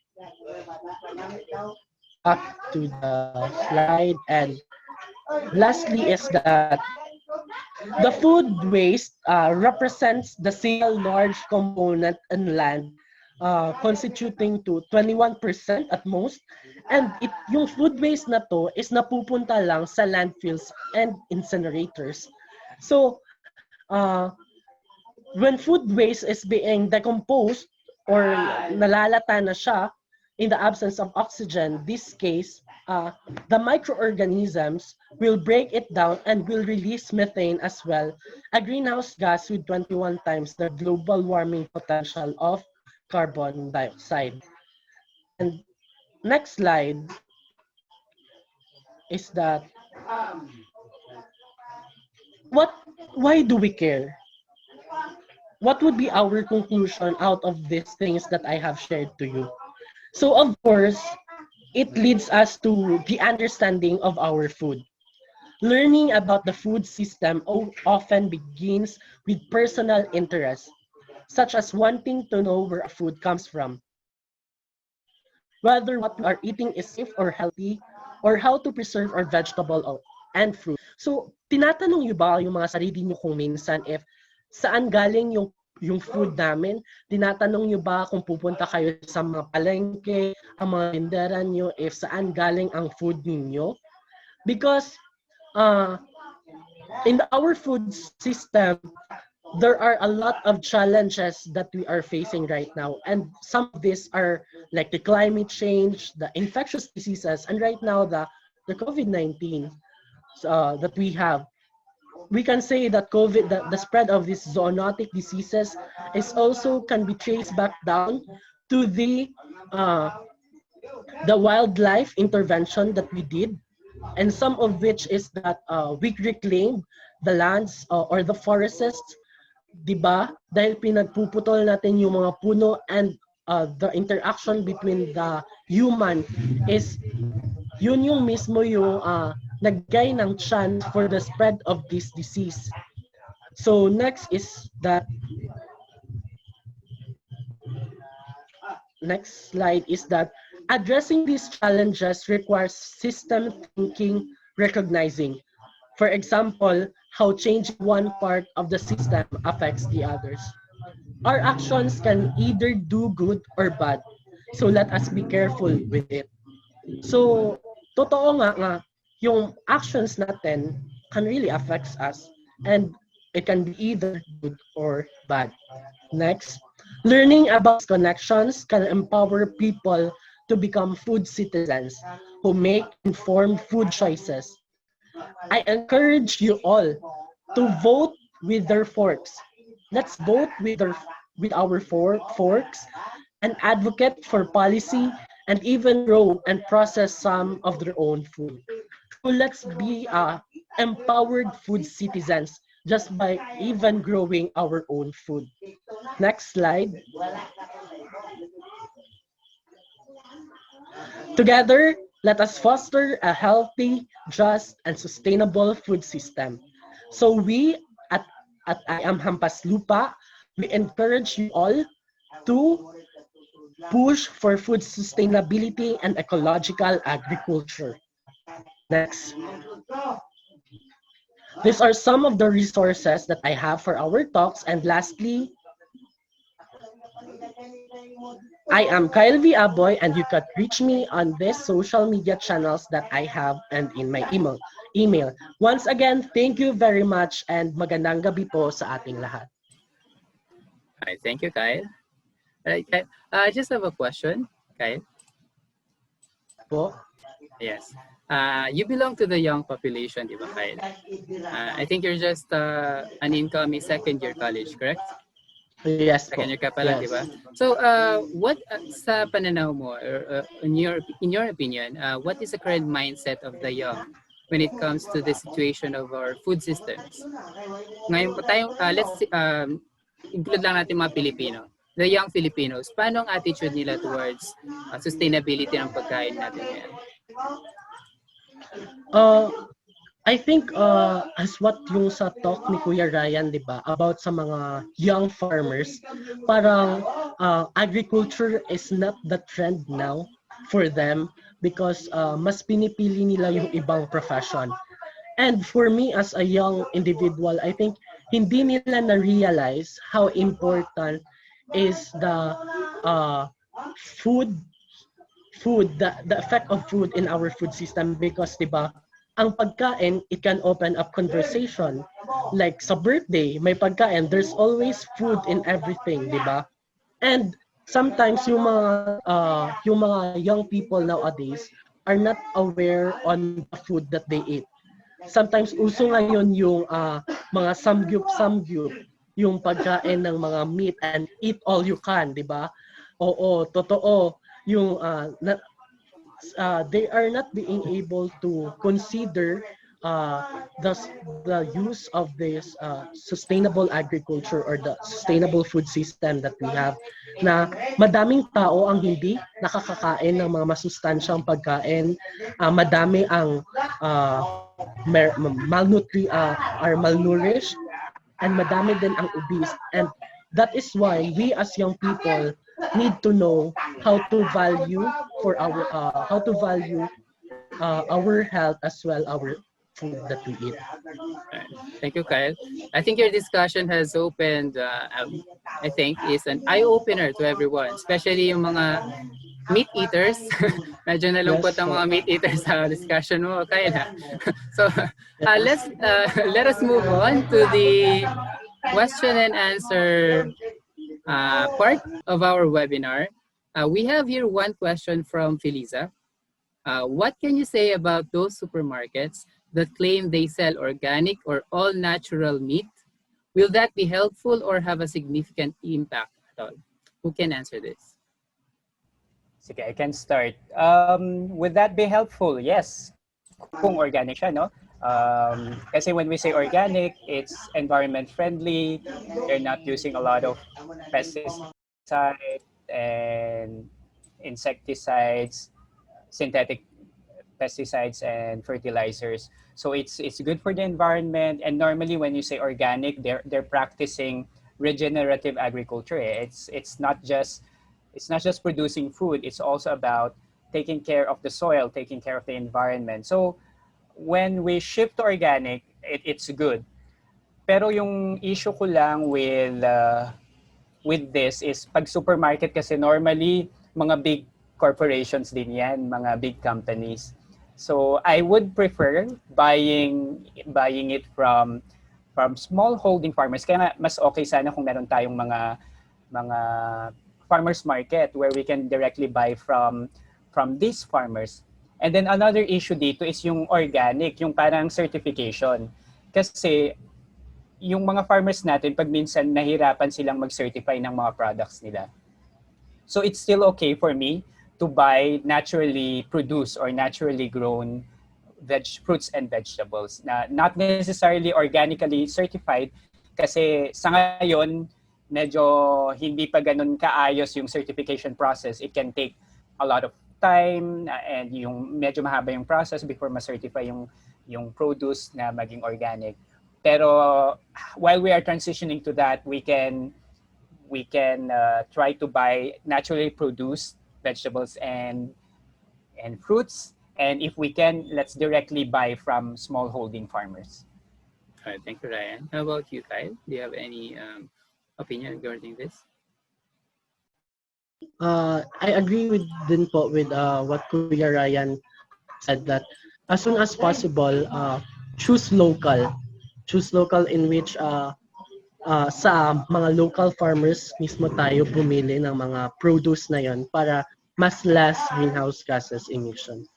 back to the slide, and lastly is that the food waste represents the single large component in land, constituting to 21% at most. And yung food waste na to is napupunta lang sa landfills and incinerators. So, when food waste is being decomposed or nalalata na siya in the absence of oxygen, this case, the microorganisms will break it down and will release methane as well, a greenhouse gas with 21 times the global warming potential of carbon dioxide. And next slide is that why do we care? What would be our conclusion out of these things that I have shared to you? So of course, it leads us to the understanding of our food. Learning about the food system often begins with personal interest, such as wanting to know where a food comes from, whether what we are eating is safe or healthy, or how to preserve our vegetable and fruit. So, tinatanong niyo ba yung mga sarili niyo kung minsan if saan galing yung food namin? Tinatanong niyo ba kung pupunta kayo sa mga palengke, ang mga tindera niyo, if saan galing ang food ninyo? Because in our food system, there are a lot of challenges that we are facing right now. And some of these are like the climate change, the infectious diseases, and right now the the COVID-19 that we have, we can say that the spread of these zoonotic diseases is also can be traced back down to uh, the wildlife intervention that we did, and some of which is that we reclaimed the lands or the forests, di ba? Dahil pinagpuputol natin yung mga puno, and the interaction between the human is yun yung mismo yung nagbigay ng chance for the spread of this disease. So next is that next slide is that addressing these challenges requires system thinking, recognizing, for example, how changing one part of the system affects the others. Our actions can either do good or bad, so let us be careful with it. So, totoo nga yung actions natin can really affects us, and it can be either good or bad. Next, learning about connections can empower people to become food citizens who make informed food choices. I encourage you all to vote with their forks. Let's vote with our forks and advocate for policy and even grow and process some of their own food. So let's be empowered food citizens just by even growing our own food. Next slide. Together, let us foster a healthy, just, and sustainable food system. So we at I Am HampasLupa, we encourage you all to push for food sustainability and ecological agriculture. Next. These are some of the resources that I have for our talks. And lastly, I am Kyle Aboy, and you can reach me on these social media channels that I have and in my email. Once again, thank you very much, and magandang gabi po sa ating lahat. All right, thank you, Kyle. All right, Kyle. I just have a question, Kyle. Po? Yes. You belong to the young population, di ba, Kyle? I think you're just an incoming second-year college, correct? Yes po. Second year ka pala, Yes. di ba? So, what sa pananaw mo, or in your opinion, what is the current mindset of the young when it comes to the situation of our food systems? Ngayon tayo, let's include lang natin mga Pilipino. The young Filipinos, paano ang attitude nila towards sustainability ng pagkain natin ngayon? I think as what yung sa talk ni Kuya Ryan, di ba, about sa mga young farmers, parang agriculture is not the trend now for them because mas pinipili nila yung ibang profession. And for me as a young individual, I think hindi nila na-realize how important is the the effect of food in our food system, because 'di ba, ang pagkain, it can open up conversation. Like sa birthday, may pagkain, there's always food in everything, 'di ba? And sometimes yung mga young people nowadays are not aware on the food that they eat. Sometimes uso ngayon yung mga samgyup, yung pagkain ng mga meat and eat all you can, 'di ba? Oo, totoo. Yung they are not being able to consider the use of this sustainable agriculture or the sustainable food system that we have, na madaming tao ang hindi nakakakain ng mga masustansyang pagkain, madami ang malnourished, and madami din ang obese. And that is why we as young people need to know how to value our health as well, our food that we eat. Thank you, Kyle. I think your discussion has opened, I think, is an eye-opener to everyone, especially yung mga meat eaters. Medyo nalungkot ang mga meat eaters sa discussion mo, Kyle. So let us move on to the question and answer part of our webinar. We have here one question from Feliza. What can you say about those supermarkets that claim they sell organic or all natural meat? Will that be helpful or have a significant impact at all? Who can answer this? Sige, I can start. Would that be helpful? Yes, kung organic siya, no? Kasi when we say organic, it's environment friendly. They're not using a lot of pesticides and insecticides, synthetic pesticides and fertilizers. So it's good for the environment. And normally when you say organic, they're practicing regenerative agriculture. It's not just producing food. It's also about taking care of the soil, taking care of the environment. So when we shift to organic, it's good. Pero yung issue ko lang with this is pag supermarket kasi normally mga big corporations din yan, mga big companies. So I would prefer buying it from small holding farmers. Kaya nga, mas okay sana kung meron tayong mga farmers market where we can directly buy from these farmers. And then another issue dito is yung organic, yung parang certification. Kasi yung mga farmers natin, pag minsan nahirapan silang mag-certify ng mga products nila. So it's still okay for me to buy naturally produced or naturally grown fruits and vegetables na not necessarily organically certified kasi sa ngayon medyo hindi pa ganun kaayos yung certification process. It can take a lot of time and yung medyo mahaba yung process before ma-certify yung produce na maging organic. Pero while we are transitioning to that, we can try to buy naturally produced vegetables and fruits. And if we can, let's directly buy from small holding farmers. All right, thank you, Ryan. How about you, Kyle? Do you have any opinion regarding this? I agree with din po with what Kuya Ryan said that as soon as possible, choose local. Choose local in which sa mga local farmers mismo tayo bumili ng mga produce na yon para mas less greenhouse gases emission.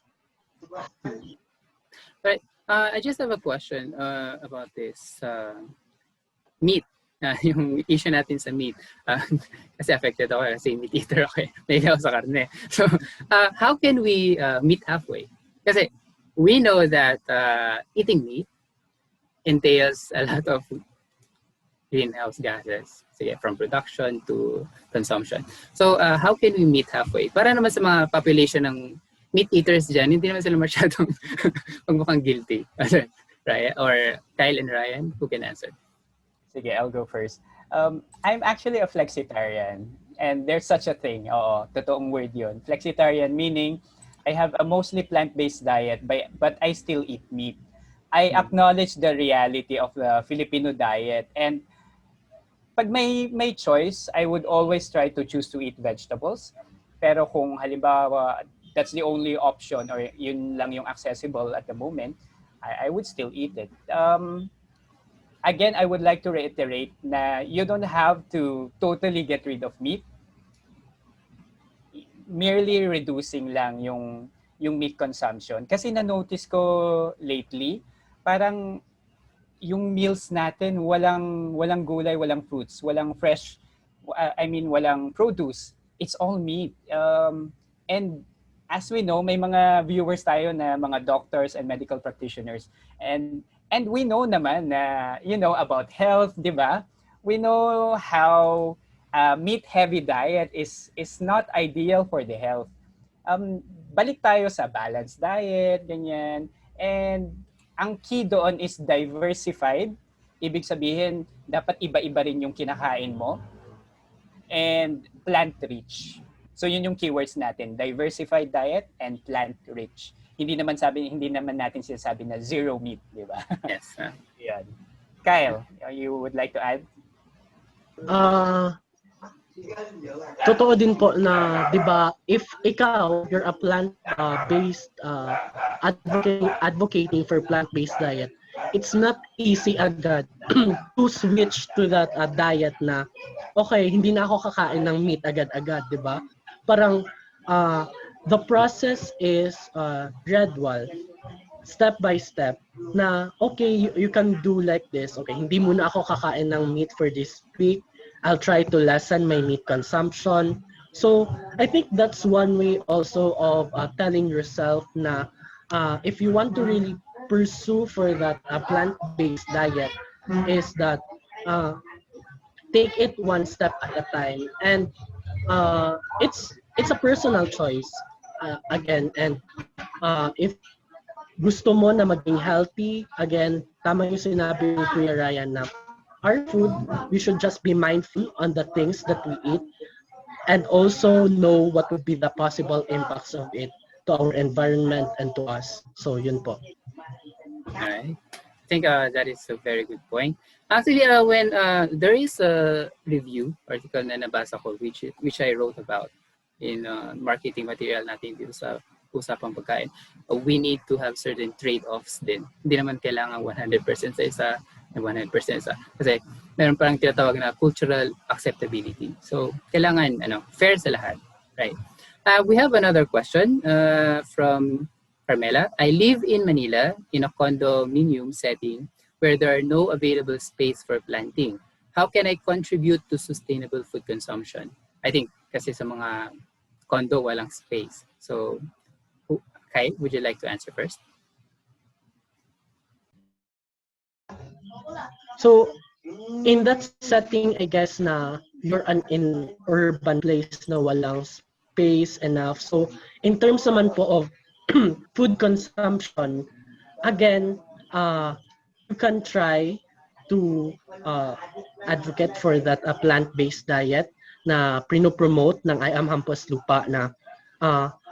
Right. I just have a question about this meat. Yung issue natin sa meat. Kasi affected ako kasi meat eater ako eh. Mahilig ako sa karne. So, how can we meet halfway? Kasi we know that eating meat entails a lot of greenhouse gases. Sige, from production to consumption. So, how can we meet halfway? Para naman sa mga population ng meat eaters dyan, hindi naman sila masyadong magmukhang guilty. Ryan, or Kyle and Ryan, who can answer? Sige, I'll go first. I'm actually a flexitarian. And there's such a thing. Oo, totoong word yun. Flexitarian meaning I have a mostly plant-based diet but I still eat meat. I acknowledge the reality of the Filipino diet. And pag may choice, I would always try to choose to eat vegetables. Pero kung halimbawa, that's the only option or yun lang yung accessible at the moment, I would still eat it. Again, I would like to reiterate na you don't have to totally get rid of meat. Merely reducing lang yung meat consumption. Kasi na-notice ko lately, parang yung meals natin walang gulay, walang fruits, walang fresh, walang produce. It's all meat. And as we know, may mga viewers tayo na mga doctors and medical practitioners. And we know naman na, about health, di ba? We know how meat-heavy diet is not ideal for the health. Balik tayo sa balanced diet, ganyan. And ang key doon is diversified. Ibig sabihin, dapat iba-iba rin yung kinakain mo. And plant-rich. So yun yung keywords natin, diversified diet and plant-rich. Hindi naman natin sinasabi na zero meat, di ba? Yes. Yan. Kyle, you would like to add? Totoo din po na, di ba, if ikaw, you're a plant-based, advocating for plant-based diet, it's not easy agad to switch to that diet na, okay, hindi na ako kakain ng meat agad-agad, di ba? Parang, the process is gradual, step by step, na okay, you can do like this. Okay, hindi muna ako kakain ng meat for this week. I'll try to lessen my meat consumption. So I think that's one way also of telling yourself na if you want to really pursue for that plant-based diet, is that uh, take it one step at a time, and it's a personal choice again. And if gusto mo na maging healthy, again, tama yung sinabi ni Kuya Ryan na our food, we should just be mindful on the things that we eat and also know what would be the possible impacts of it to our environment and to us. So yun po. Alright. I think that is a very good point. Actually, when there is a review article na nabasa ko which I wrote about in marketing material natin dito sa Usapang Pagkain, we need to have certain trade-offs din. Hindi naman kailangan 100% sa isa and 100% sa kasi meron parang tinatawag na cultural acceptability. So, kailangan fair sa lahat, right? We have another question from Carmela. I live in Manila in a condominium setting where there are no available space for planting. How can I contribute to sustainable food consumption? I think kasi sa mga condo walang space. So, Kai, would you like to answer first? So in that setting, I guess na you're in urban place na walang space enough. So in terms naman po of food consumption, again, you can try to advocate for that plant-based diet na pinopromote ng I Am HampasLupa na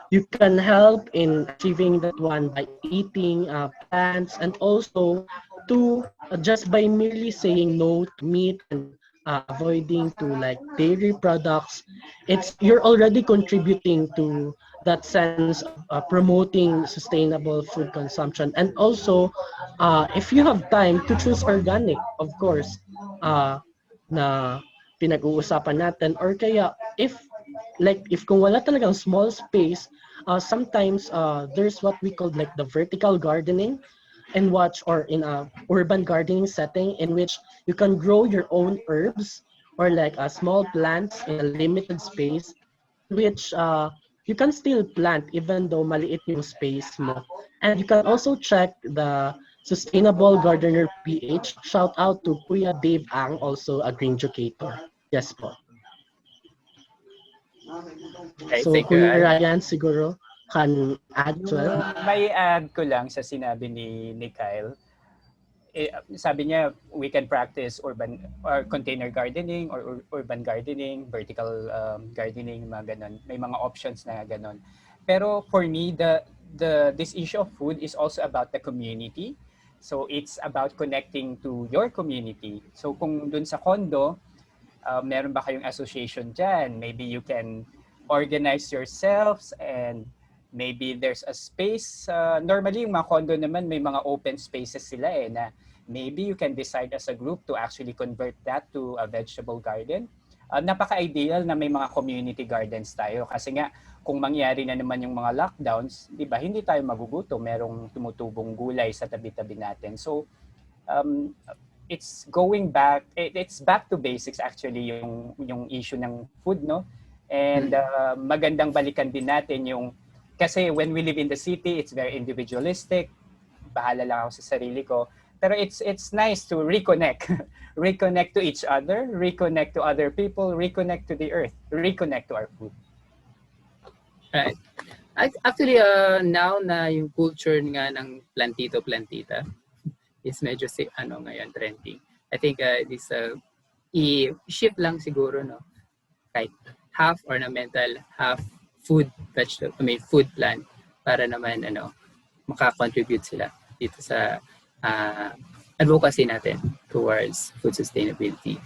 you can help in achieving that one by eating plants, and also to just by merely saying no to meat and avoiding to like dairy products. It's you're already contributing to that sense of promoting sustainable food consumption. And also if you have time to choose organic, of course, na pinag-uusapan natin, or kaya if kung wala talagang small space, sometimes there's what we call like the vertical gardening and watch, or in a urban gardening setting in which you can grow your own herbs or like small plants in a limited space, in which you can still plant even though maliit yung space mo. And you can also check the Sustainable Gardener PH. Shout out to Kuya Dave Ang, also a green educator. Yes po. Okay, So thank you. Kuya Ryan siguro can add to it. May add ko lang sa sinabi ni Kyle. Sabi niya we can practice urban or container gardening or urban gardening, vertical gardening, mga ganon. May mga options na ganon. Pero for me, this issue of food is also about the community. So it's about connecting to your community. So kung dun sa condo, meron ba kayong association dyan? Maybe you can organize yourselves and maybe there's a space. Normally, yung mga condo naman, may mga open spaces sila na maybe you can decide as a group to actually convert that to a vegetable garden. Napaka-ideal na may mga community gardens tayo kasi nga kung mangyari na naman yung mga lockdowns, di ba, hindi tayo magugutom. Merong tumutubong gulay sa tabi-tabi natin. So, it's back to basics actually yung issue ng food, no? And magandang balikan din natin yung kasi when we live in the city, it's very individualistic. Bahala lang ako sa sarili ko. Pero it's nice to reconnect. Reconnect to each other, reconnect to other people, reconnect to the earth, reconnect to our food. Right. Actually, now na yung culture nga ng plantito-plantita is medyo ngayon trending. I think this i-shift lang siguro, no? Kahit half ornamental, half food food plant para naman makakontribute sila dito sa advocacy natin towards food sustainability.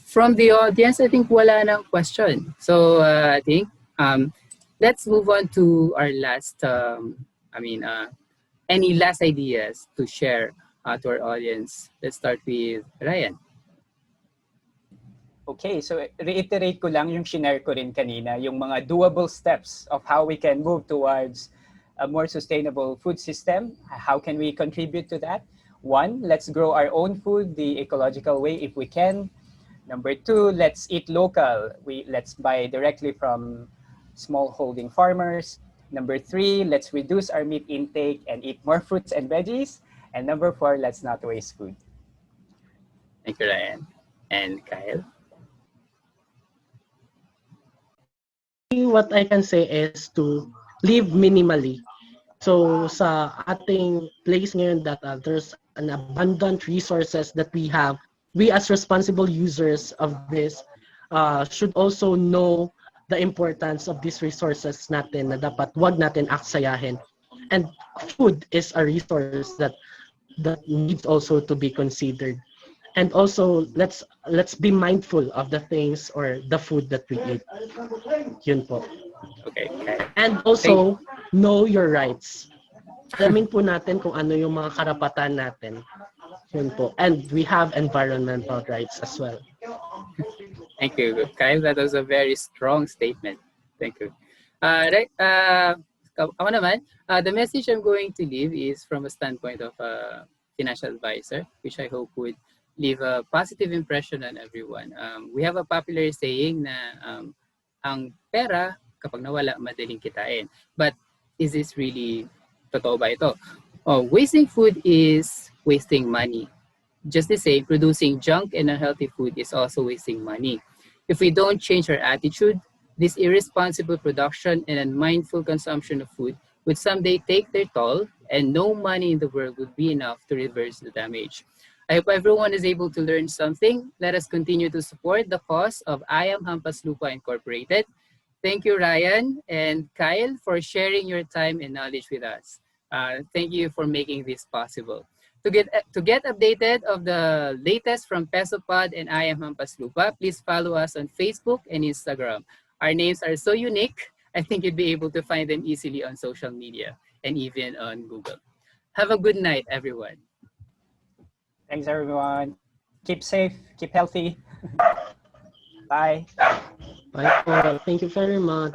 From the audience, I think wala nang question. So I think let's move on to our last, any last ideas to share to our audience? Let's start with Ryan. Okay, so reiterate ko lang yung shinare ko rin kanina, yung mga doable steps of how we can move towards a more sustainable food system. How can we contribute to that? One, let's grow our own food the ecological way if we can. Number two, let's eat local. Let's buy directly from small holding farmers. Number three, let's reduce our meat intake and eat more fruits and veggies. And number four, let's not waste food. Thank you, Ryan. And Kyle? What I can say is to live minimally. So sa ating place ngayon that there's an abundant resources that we as responsible users of this should also know the importance of these resources natin na dapat wag natin aksayahin. And food is a resource that needs also to be considered. And also let's be mindful of the things or the food that we eat. Yun po. Okay, Kyle. And also, know your rights. Alamin po natin kung ano yung mga karapatan natin. Yun po. And we have environmental rights as well. Thank you, Kyle. That was a very strong statement. Thank you. Right. Ako naman, the message I'm going to leave is from a standpoint of a financial advisor, which I hope would leave a positive impression on everyone. We have a popular saying na ang pera, kapag nawala, madaling kitain. But is this really totoo ba ito? Wasting food is wasting money. Just the same, producing junk and unhealthy food is also wasting money. If we don't change our attitude, this irresponsible production and unmindful consumption of food would someday take their toll, and no money in the world would be enough to reverse the damage. I hope everyone is able to learn something. Let us continue to support the cause of I Am HampasLupa Incorporated. Thank you, Ryan and Kyle, for sharing your time and knowledge with us. Thank you for making this possible. To get updated of the latest from Pesopod and I Am HampasLupa, please follow us on Facebook and Instagram. Our names are so unique, I think you'd be able to find them easily on social media and even on Google. Have a good night, everyone. Thanks, everyone. Keep safe, keep healthy. Bye. Bye po. Thank you very much.